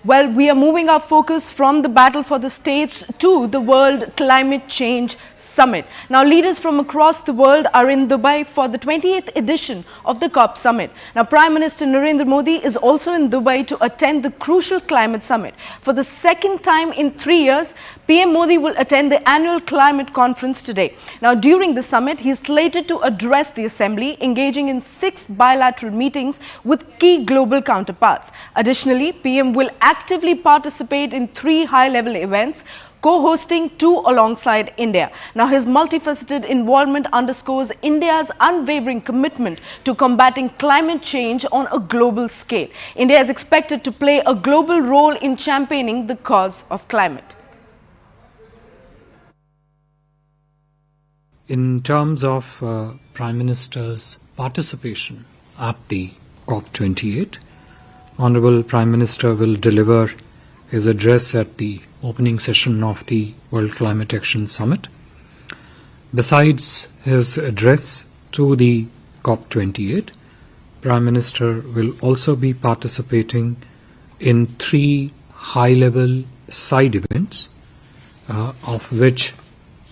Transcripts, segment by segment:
Well, we are moving our focus from the battle for the states to the World Climate Change Summit. Now, leaders from across the world are in Dubai for the 28th edition of the COP Summit. Now, Prime Minister Narendra Modi is also in Dubai to attend the crucial climate summit. For the second time in 3 years, PM Modi will attend the annual climate conference today. Now, during the summit, he is slated to address the assembly, engaging in 6 bilateral meetings with key global counterparts. Additionally, PM will actively participate in 3 high-level events, co-hosting 2 alongside India. Now, his multifaceted involvement underscores India's unwavering commitment to combating climate change on a global scale. India is expected to play a global role in championing the cause of climate. In terms of Prime Minister's participation at the COP28, Honorable Prime Minister will deliver his address at the opening session of the World Climate Action Summit. Besides his address to the COP28, Prime Minister will also be participating in 3 high-level side events, of which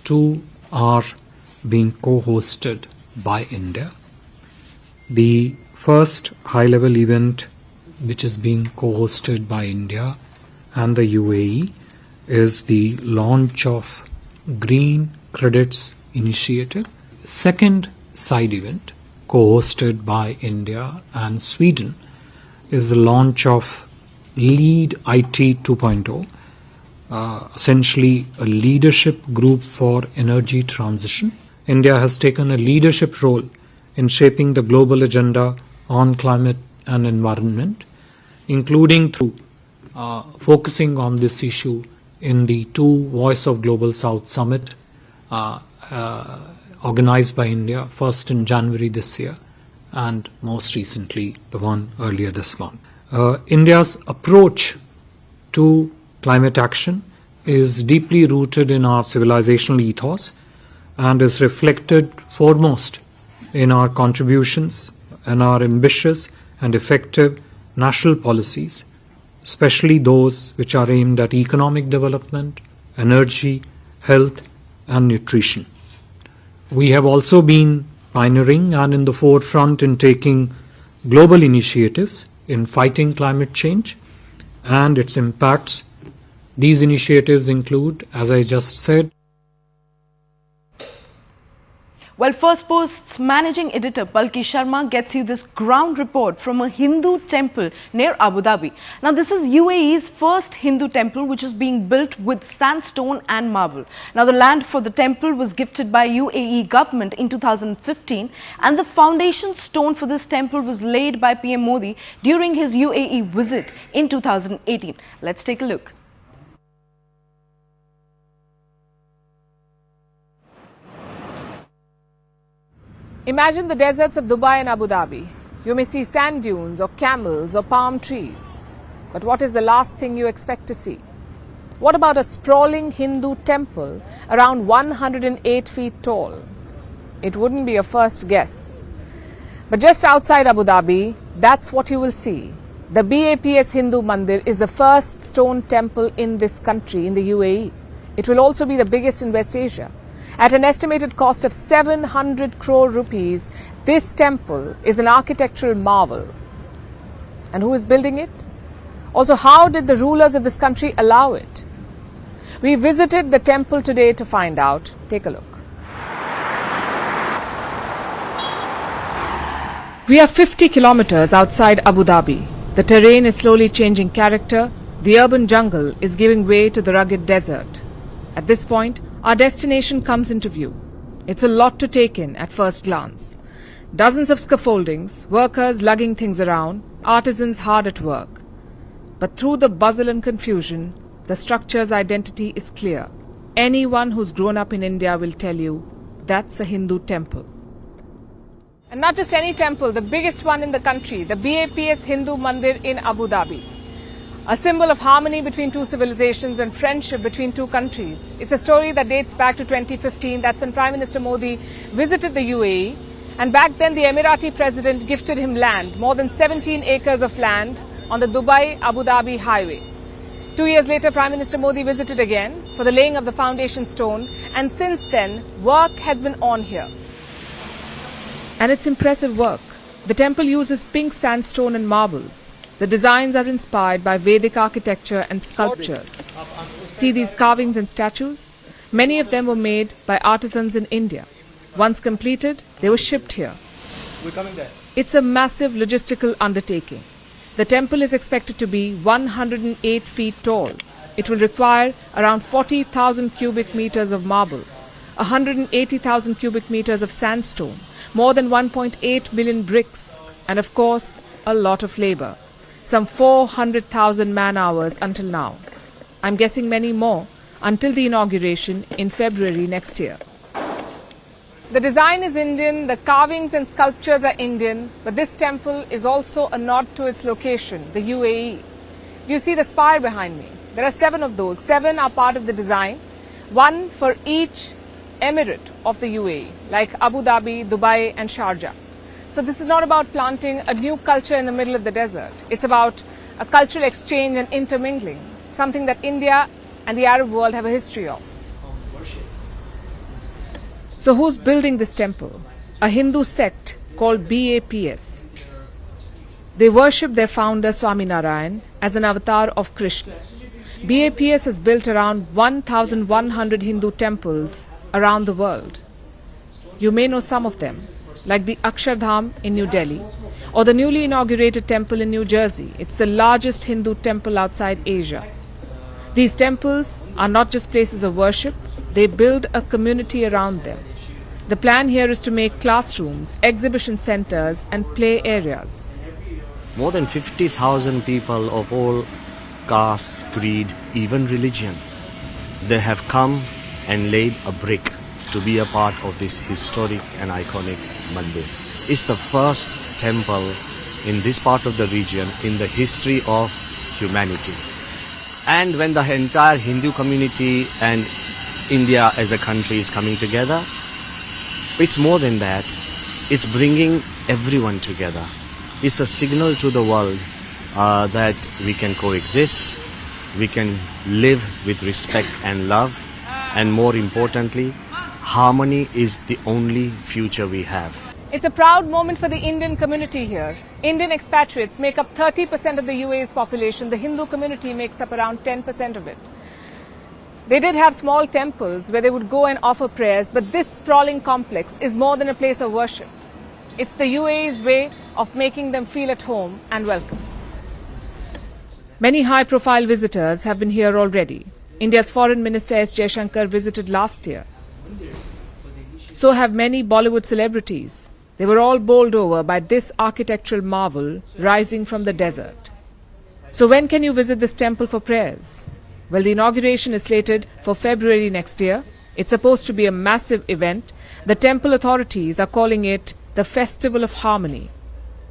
2 are being co-hosted by India. The first high-level event, which is being co-hosted by India and the UAE, is the launch of Green Credits Initiative. Second side event, co-hosted by India and Sweden, is the launch of Lead IT 2.0, essentially a leadership group for energy transition. India has taken a leadership role in shaping the global agenda on climate and environment, including through focusing on this issue in the 2 Voice of Global South Summit organized by India, first in January this year and most recently the one earlier this month. India's approach to climate action is deeply rooted in our civilizational ethos and is reflected foremost in our contributions and our ambitious and effective national policies, especially those which are aimed at economic development, energy, health and nutrition. We have also been pioneering and in the forefront in taking global initiatives in fighting climate change and its impacts. These initiatives include, as I just said, Well, First Post's managing editor Palki Sharma gets you this ground report from a Hindu temple near Abu Dhabi. Now, this is UAE's first Hindu temple which is being built with sandstone and marble. Now, the land for the temple was gifted by UAE government in 2015 and the foundation stone for this temple was laid by PM Modi during his UAE visit in 2018. Let's take a look. Imagine the deserts of Dubai and Abu Dhabi. You may see sand dunes or camels or palm trees. But what is the last thing you expect to see? What about a sprawling Hindu temple around 108 feet tall? It wouldn't be a first guess. But just outside Abu Dhabi, that's what you will see. The BAPS Hindu Mandir is the first stone temple in this country, in the UAE. It will also be the biggest in West Asia. At an estimated cost of 700 crore rupees, this temple is an architectural marvel. And who is building it? Also, how did the rulers of this country allow it? We visited the temple today to find out. Take a look. We are 50 kilometers outside Abu Dhabi. The terrain is slowly changing character. The urban jungle is giving way to the rugged desert. At this point, our destination comes into view. It's a lot to take in at first glance. Dozens of scaffoldings, workers lugging things around, artisans hard at work. But through the bustle and confusion, the structure's identity is clear. Anyone who's grown up in India will tell you that's a Hindu temple. And not just any temple, the biggest one in the country, the BAPS Hindu Mandir in Abu Dhabi. A symbol of harmony between 2 civilizations and friendship between 2 countries. It's a story that dates back to 2015. That's when Prime Minister Modi visited the UAE. And back then, the Emirati president gifted him land, more than 17 acres of land on the Dubai-Abu Dhabi highway. 2 years later, Prime Minister Modi visited again for the laying of the foundation stone, and since then, work has been on here. And it's impressive work. The temple uses pink sandstone and marbles. The designs are inspired by Vedic architecture and sculptures. See these carvings and statues? Many of them were made by artisans in India. Once completed, they were shipped here. It's a massive logistical undertaking. The temple is expected to be 108 feet tall. It will require around 40,000 cubic meters of marble, 180,000 cubic meters of sandstone, more than 1.8 million bricks, and of course, a lot of labor. Some 400,000 man-hours until now. I'm guessing many more until the inauguration in February next year. The design is Indian, the carvings and sculptures are Indian, but this temple is also a nod to its location, the UAE. You see the spire behind me. There are 7 of those. 7 are part of the design, one for each emirate of the UAE, like Abu Dhabi, Dubai and Sharjah. So this is not about planting a new culture in the middle of the desert. It's about a cultural exchange and intermingling, something that India and the Arab world have a history of. So who's building this temple? A Hindu sect called BAPS. They worship their founder Swaminarayan as an avatar of Krishna. BAPS has built around 1,100 Hindu temples around the world. You may know some of them, like the Akshardham in New Delhi or the newly inaugurated temple in New Jersey. It's the largest Hindu temple outside Asia. These temples are not just places of worship, they build a community around them. The plan here is to make classrooms, exhibition centers and play areas. More than 50,000 people of all castes, creed, even religion, they have come and laid a brick to be a part of this historic and iconic mandir. It's the first temple in this part of the region in the history of humanity. And when the entire Hindu community and India as a country is coming together, it's more than that. It's bringing everyone together. It's a signal to the world that we can coexist, we can live with respect and love, and more importantly, harmony is the only future we have. It's a proud moment for the Indian community here. Indian expatriates make up 30% of the UAE's population. The Hindu community makes up around 10% of it. They did have small temples where they would go and offer prayers, but this sprawling complex is more than a place of worship. It's the UAE's way of making them feel at home and welcome. Many high-profile visitors have been here already. India's Foreign Minister S. Jaishankar visited last year. So have many Bollywood celebrities. They were all bowled over by this architectural marvel rising from the desert. So when can you visit this temple for prayers? Well, the inauguration is slated for February next year. It's supposed to be a massive event. The temple authorities are calling it the Festival of Harmony.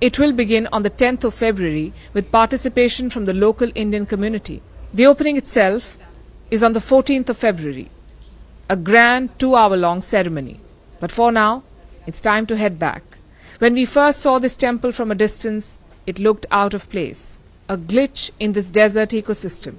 It will begin on the 10th of February with participation from the local Indian community. The opening itself is on the 14th of February, a grand 2-hour-long ceremony. But for now, it's time to head back. When we first saw this temple from a distance, it looked out of place, a glitch in this desert ecosystem.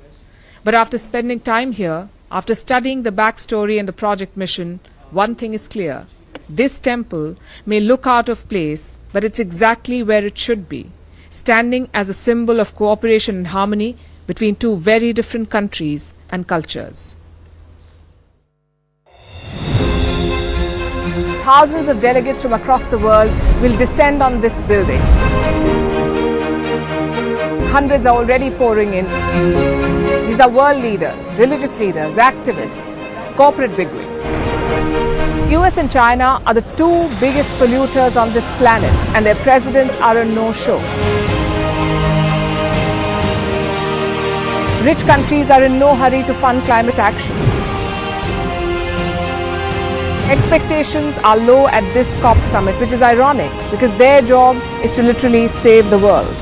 But after spending time here, after studying the backstory and the project mission, one thing is clear. This temple may look out of place, but it's exactly where it should be, standing as a symbol of cooperation and harmony between two very different countries and cultures. Thousands of delegates from across the world will descend on this building. Hundreds are already pouring in. These are world leaders, religious leaders, activists, corporate bigwigs. US and China are the 2 biggest polluters on this planet, and their presidents are a no-show. Rich countries are in no hurry to fund climate action. Expectations are low at this COP summit, which is ironic because their job is to literally save the world.